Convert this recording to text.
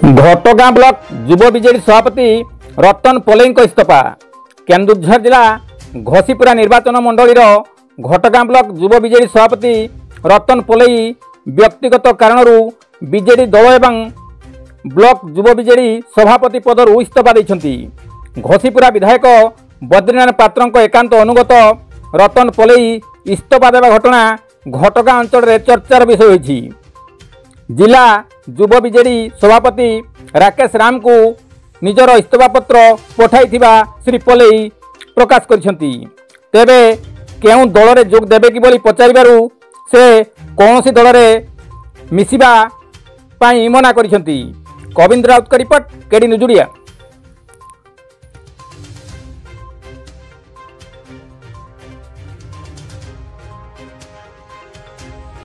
घटगाँ block युव BJD सभापति रतन पोलेई इस्तीफा। केन्दुझर जिला घसीपुरा निर्वाचन मंडलीर घटगाँ ब्लॉक युव बीजेडी सभापति रतन पोलेई व्यक्तिगत कारणरू बीजेडी दल एवं ब्लॉक युव बीजेडी सभापति पदरू इस्तीफा देइछन्ति। घसीपुरा विधायक बद्रीनारायण पात्र एकांत अनुगत रतन पोलेई इस्तीफा देवा घटना घटगाँ अंचल चर्चार विषय होइछि। जिला युव बीजेडी सभापति राकेश राम को निजर इस्तीफा पत्र पठाइथिबा श्री पोलेई प्रकाश करिसंती। तेबे केउ दल रे जोग देबे कि बोली पचारिबारु से कौनसी दल रे मिसिबा पाई मना करिसंती। कविंद्र राउत का रिपोर्ट, केडी न्यूज ओडिया।